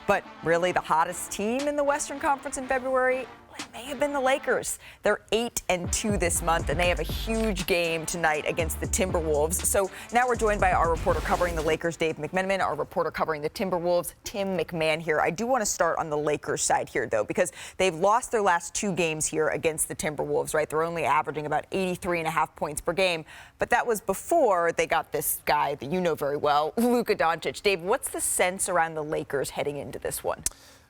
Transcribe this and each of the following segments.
But really, the hottest team in the Western Conference in February may have been the Lakers. They're 8-2 this month, and they have a huge game tonight against the Timberwolves. So now we're joined by our reporter covering the Lakers, Dave McMenamin, our reporter covering the Timberwolves, Tim MacMahon here. I do want to start on the Lakers side here, though, because they've lost their last 2 games here against the Timberwolves, right? They're only averaging about 83.5 points per game. But that was before they got this guy that you know very well, Luka Doncic. Dave, what's the sense around the Lakers heading into this one?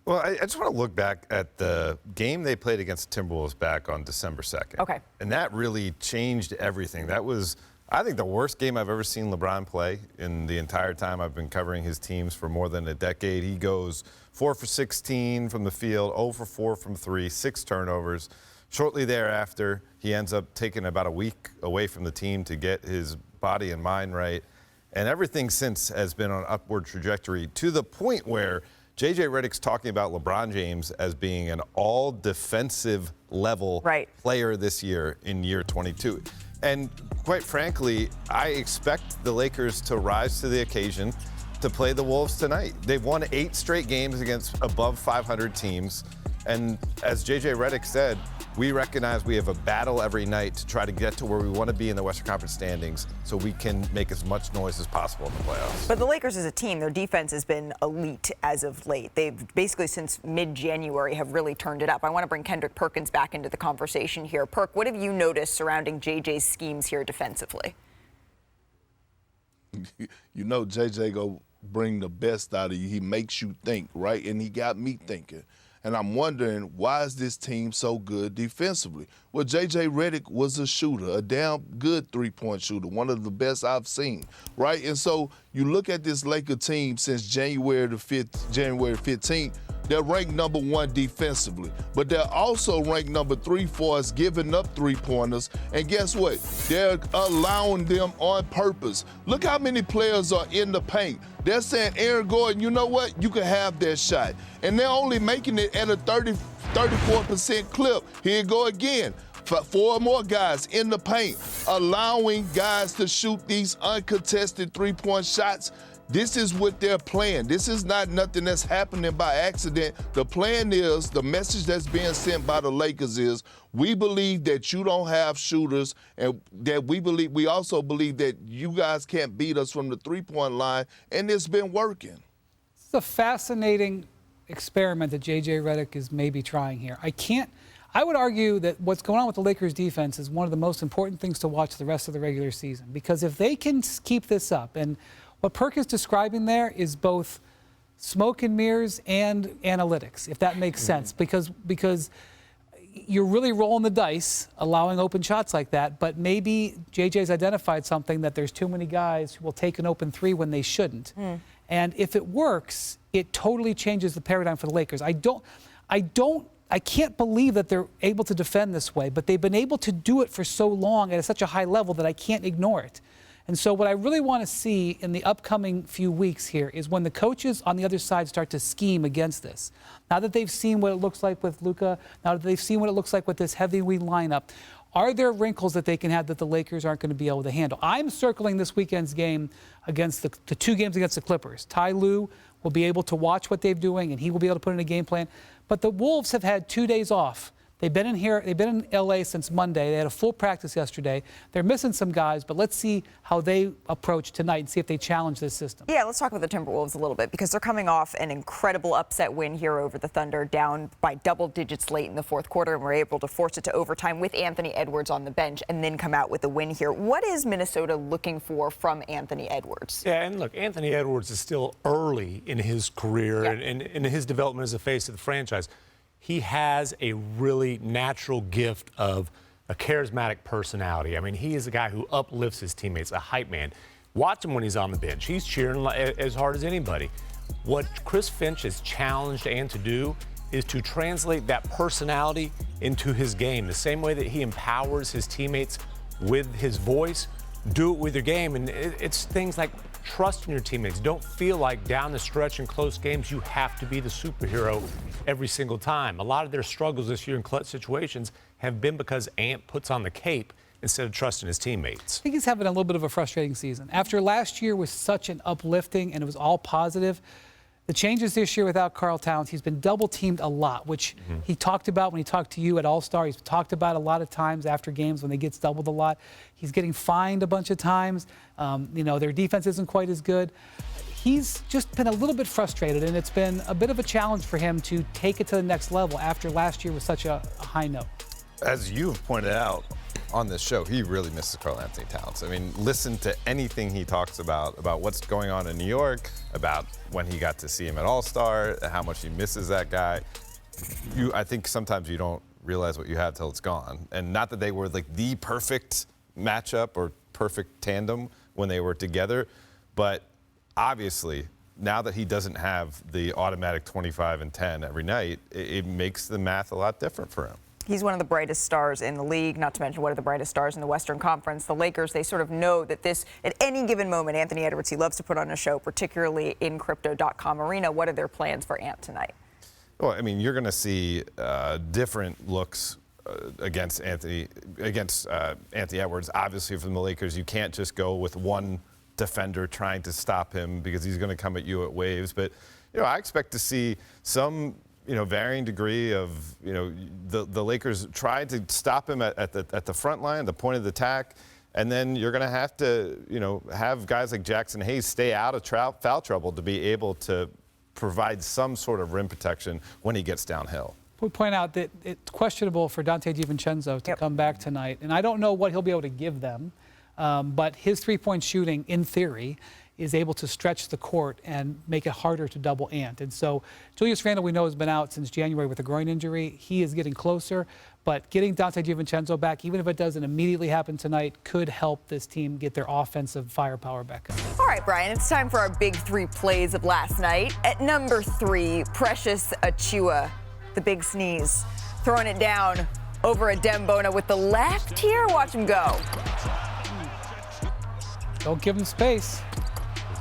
Well, I just want to look back at the game they played against the Timberwolves back on December 2nd. Okay. And that really changed everything. That was, I think, the worst game I've ever seen LeBron play in the entire time I've been covering his teams for more than a decade. He goes 4 for 16 from the field, 0 for 4 from 3, 6 turnovers. Shortly thereafter, he ends up taking about a week away from the team to get his body and mind right. And everything since has been on an upward trajectory to the point where JJ Redick's talking about LeBron James as being an all-defensive level player this year in year 22. And quite frankly, I expect the Lakers to rise to the occasion to play the Wolves tonight. They've won 8 straight games against above 500 teams. And as JJ Redick said, we recognize we have a battle every night to try to get to where we want to be in the Western Conference standings so we can make as much noise as possible in the playoffs. But the Lakers as a team, their defense has been elite as of late. They've basically since mid-January have really turned it up. I want to bring Kendrick Perkins back into the conversation here. Perk, what have you noticed surrounding JJ's schemes here defensively? You know JJ go bring the best out of you. He makes you think, right? And he got me thinking. And I'm wondering, why is this team so good defensively? Well, JJ Redick was a shooter, a damn good three-point shooter, one of the best I've seen, right? And so you look at this Laker team since January 15th, they're ranked number 1 defensively, but they're also ranked number 3 for us giving up three-pointers. And guess what? They're allowing them on purpose. Look how many players are in the paint. They're saying, Aaron Gordon, you know what? You can have that shot. And they're only making it at a 34% clip. Here you go again. 4 more guys in the paint, allowing guys to shoot these uncontested three-point shots. This is what they're playing. This is not nothing that's happening by accident. The plan is, the message that's being sent by the Lakers is, we believe that you don't have shooters, and that we also believe that you guys can't beat us from the three-point line, and it's been working. It's a fascinating experiment that JJ Redick is maybe trying here. I would argue that what's going on with the Lakers defense is one of the most important things to watch the rest of the regular season, because if they can keep this up, and what Perk is describing there is both smoke and mirrors and analytics, if that makes sense, because you're really rolling the dice, allowing open shots like that, but maybe JJ's identified something that there's too many guys who will take an open 3 when they shouldn't. And if it works, it totally changes the paradigm for the Lakers. I can't believe that they're able to defend this way, but they've been able to do it for so long at such a high level that I can't ignore it. And so what I really want to see in the upcoming few weeks here is when the coaches on the other side start to scheme against this. Now that they've seen what it looks like with Luka, now that they've seen what it looks like with this heavyweight lineup, are there wrinkles that they can have that the Lakers aren't going to be able to handle? I'm circling this weekend's game against the 2 games against the Clippers. Ty Lue will be able to watch what they're doing, and he will be able to put in a game plan. But the Wolves have had 2 days off. They've been in LA since Monday. They had a full practice yesterday. They're missing some guys, but let's see how they approach tonight and see if they challenge this system. Yeah, let's talk about the Timberwolves a little bit, because they're coming off an incredible upset win here over the Thunder, down by double digits late in the fourth quarter, and were able to force it to overtime with Anthony Edwards on the bench and then come out with a win here. What is Minnesota looking for from Anthony Edwards? Yeah, and look, Anthony Edwards is still early in his career and in his development as a face of the franchise. He has a really natural gift of a charismatic personality. I mean, he is a guy who uplifts his teammates, a hype man. Watch him when he's on the bench. He's cheering as hard as anybody. What Chris Finch has challenged Ant to do is to translate that personality into his game. The same way that he empowers his teammates with his voice, do it with your game. And it's things like trust in your teammates. Don't feel like down the stretch in close games you have to be the superhero every single time. A lot of their struggles this year in clutch situations have been because Ant puts on the cape instead of trusting his teammates. I think he's having a little bit of a frustrating season. After last year was such an uplifting and it was all positive, The changes this year without Karl Towns, he's been double teamed a lot, which he talked about when he talked to you at All-Star. He's talked about a lot of times after games when he gets doubled a lot. He's getting fined a bunch of times. Their defense isn't quite as good. He's just been a little bit frustrated, and it's been a bit of a challenge for him to take it to the next level after last year was such a high note. As you've pointed out on this show, he really misses Karl Anthony Towns. I mean, listen to anything he talks about what's going on in New York, about when he got to see him at All-Star, how much he misses that guy. I think sometimes you don't realize what you have till it's gone. And not that they were like the perfect matchup or perfect tandem when they were together, but obviously, now that he doesn't have the automatic 25 and 10 every night, it makes the math a lot different for him. He's one of the brightest stars in the league, not to mention one of the brightest stars in the Western Conference. The Lakers, they sort of know that this, at any given moment, Anthony Edwards, he loves to put on a show, particularly in Crypto.com Arena. What are their plans for Ant tonight? Well, I mean, you're going to see different looks against Anthony Edwards. Obviously, from the Lakers, you can't just go with one defender trying to stop him because he's going to come at you at waves. But, I expect to see some varying degree of, the Lakers tried to stop him at the front line, the point of the attack, and then you're going to have to, have guys like Jackson Hayes stay out of foul trouble to be able to provide some sort of rim protection when he gets downhill. We point out that it's questionable for Donte DiVincenzo to come back tonight, and I don't know what he'll be able to give them, but his three-point shooting, in theory, is able to stretch the court and make it harder to double Ant. And so Julius Randle, we know, has been out since January with a groin injury. He is getting closer, but getting Donte DiVincenzo back, even if it doesn't immediately happen tonight, could help this team get their offensive firepower back up. All right, Brian, it's time for our big three plays of last night. At number 3, Precious Achiuwa, the big sneeze, throwing it down over a Dembona with the left here. Watch him go. Don't give him space.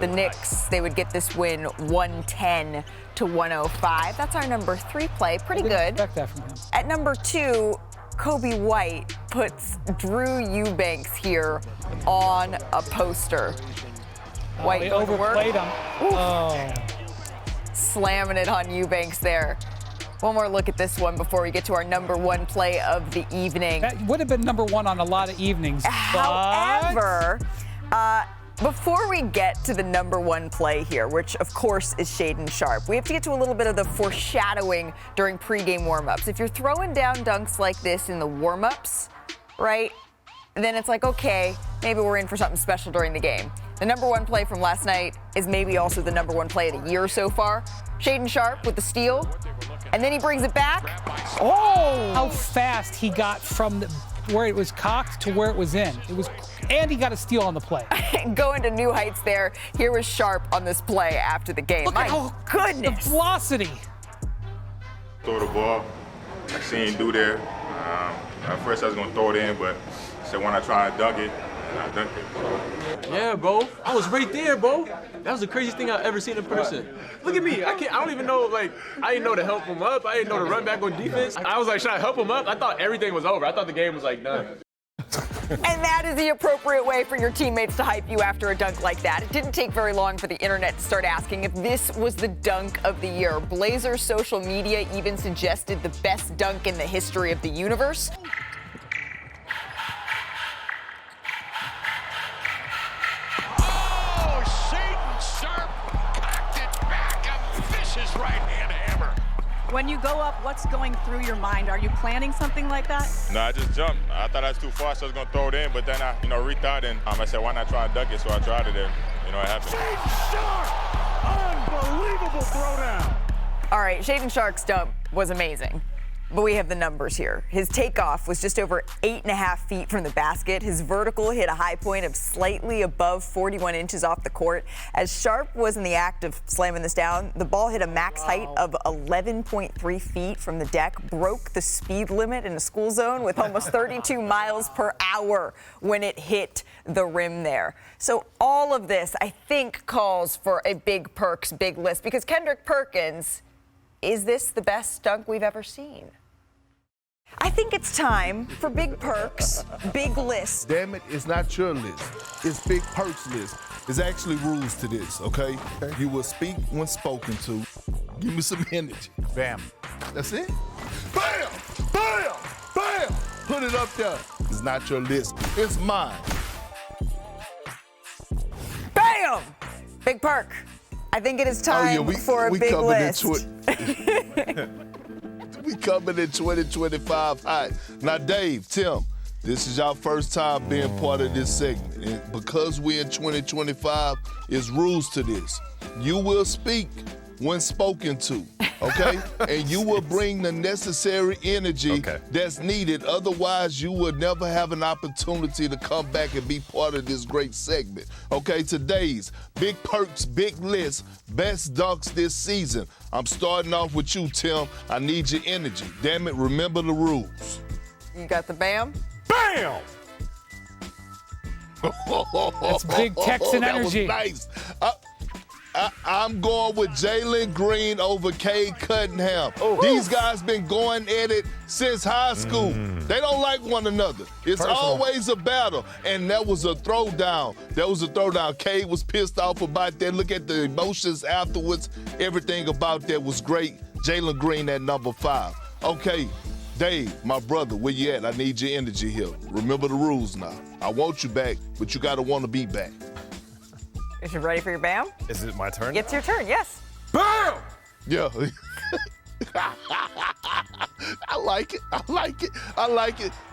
The Knicks, they would get this win 110-105. That's our number 3 play. Pretty good. Expect that from him. At number 2, Kobe White puts Drew Eubanks here on a poster. White they overplayed him. Slamming it on Eubanks there. One more look at this one before we get to our number 1 play of the evening. That would have been number 1 on a lot of evenings. However, before we get to the number 1 play here, which of course is Shaedon Sharpe, we have to get to a little bit of the foreshadowing during pregame warm-ups. If you're throwing down dunks like this in the warm-ups, right, then it's like, okay, maybe we're in for something special during the game. The number 1 play from last night is maybe also the number 1 play of the year so far. Shaedon Sharpe with the steal, and then he brings it back. Oh! How fast he got from where it was cocked to where it was in. And he got a steal on the play. Going to new heights there. Here was Sharpe on this play after the game. Look My at how goodness. The velocity. Throw the ball. I seen him do there. At first I was going to throw it in, but I said when I try to dunk it, and I dunked it. Yeah, bro. I was right there, bro. That was the craziest thing I've ever seen in person. Look at me. I don't even know, I didn't know to help him up. I didn't know to run back on defense. I was like, should I help him up? I thought everything was over. I thought the game was, done. And that is the appropriate way for your teammates to hype you after a dunk like that. It didn't take very long for the internet to start asking if this was the dunk of the year. Blazers social media even suggested the best dunk in the history of the universe. Oh, Shaedon Sharpe packed it back. A vicious right-hand hammer. When you go up, what's going through your mind? Are you planning something like that? No, I just jumped. I thought I was too far, so I was going to throw it in, but then I, rethought, and I said, why not try and dunk it? So I tried it, and, it happened. Shaedon Sharpe, unbelievable throwdown. All right, Shaedon Sharpe's dunk was amazing. But we have the numbers here. His takeoff was just over 8.5 feet from the basket. His vertical hit a high point of slightly above 41 inches off the court. As Sharpe was in the act of slamming this down, the ball hit a max height of 11.3 feet from the deck, broke the speed limit in the school zone with almost 32 miles per hour when it hit the rim there. So all of this, I think, calls for a big Perks big list, because Kendrick Perkins, is this the best dunk we've ever seen? I think it's time for Big Perk's Big List. Damn it, it's not your list. It's Big Perk's list. There's actually rules to this, okay? You will speak when spoken to. Give me some energy. Bam. That's it? Bam! Bam! Bam! Put it up there. It's not your list. It's mine. Bam! Big Perk. I think it is time for a big list. We coming in 2025 hot. Now, Dave, Tim, this is your first time being part of this segment. And because we're in 2025, there's rules to this. You will speak when spoken to, okay? And you will bring the necessary energy that's needed. Otherwise, you will never have an opportunity to come back and be part of this great segment. Okay, today's Big Perk's Big List, best dunks this season. I'm starting off with you, Tim. I need your energy. Damn it, remember the rules. You got the bam? Bam! That's big Texan energy. That was nice. I'm going with Jalen Green over Cade Cunningham. These guys been going at it since high school. They don't like one another. It's always a battle. And that was a throwdown. Cade was pissed off about that. Look at the emotions afterwards. Everything about that was great. Jalen Green at number 5. Okay, Dave, my brother, where you at? I need your energy here. Remember the rules now. I want you back, but you gotta want to be back. Is you ready for your bam? Is it my turn? It's your turn, yes. Bam! Yeah. I like it.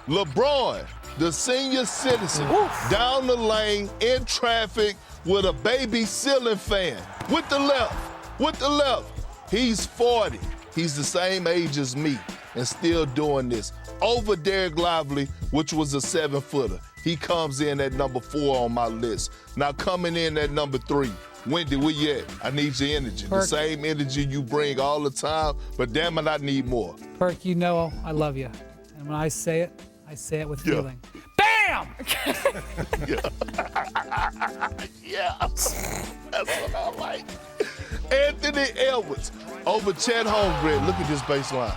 LeBron, the senior citizen, down the lane in traffic with a baby ceiling fan. With the left. He's 40. He's the same age as me and still doing this. Over Derek Lively, which was a 7-footer. He comes in at number 4 on my list. Now coming in at number 3, Wendy, where you at? I need your energy. Perk. The same energy you bring all the time, but damn it, I need more. Perk, you know I love you. And when I say it with feeling. Bam! Yeah, that's what I like. Anthony Edwards over Chet Holmgren. Look at this baseline.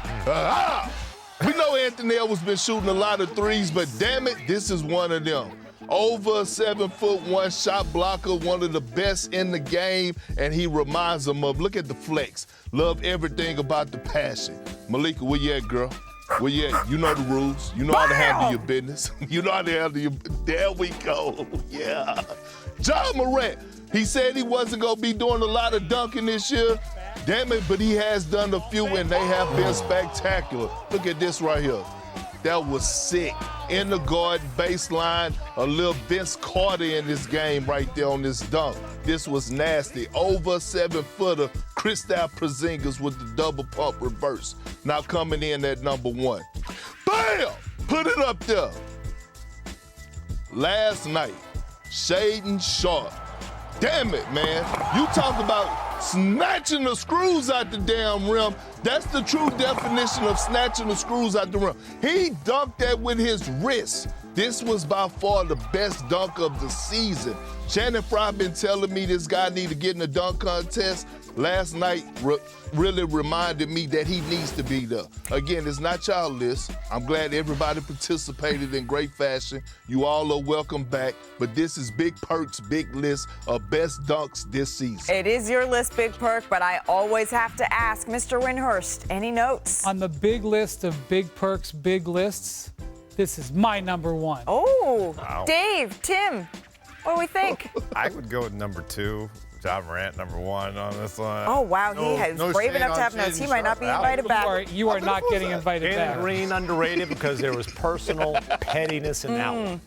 We know Anthony Edwards been shooting a lot of threes, but damn it, this is one of them. Over a 7'1" shot blocker, one of the best in the game, and he reminds them of, look at the flex. Love everything about the passion. Malika, where you at, girl? Where you at? You know the rules. You know how to handle your business. You know how to handle your, there we go, yeah. John Morant, he said he wasn't gonna be doing a lot of dunking this year. Damn it, but he has done a few and they have been spectacular. Look at this right here. That was sick. In the guard, baseline, a little Vince Carter in this game right there on this dunk. This was nasty. Over a 7-footer, Kristaps Porzingis with the double pump reverse. Now coming in at number 1. Bam! Put it up there. Last night, Shaedon Sharpe. Damn it, man. You talk about snatching the screws out the damn rim. That's the true definition of snatching the screws out the rim. He dunked that with his wrist. This was by far the best dunk of the season. Shannon Fry been telling me this guy need to get in the dunk contest. Last night really reminded me that he needs to be there. Again, it's not y'all list. I'm glad everybody participated in great fashion. You all are welcome back. But this is Big Perk's Big List of best dunks this season. It is your list, Big Perk, but I always have to ask, Mr. Windhorst, any notes? On the big list of Big Perk's Big Lists, this is my number 1. Oh, Wow. Dave, Tim, what do we think? I would go with number 2. John Morant, number 1 on this one. Oh, wow, he is brave enough to have notes. He might not be invited back. You are not getting invited back. Green underrated because there was personal pettiness in that one.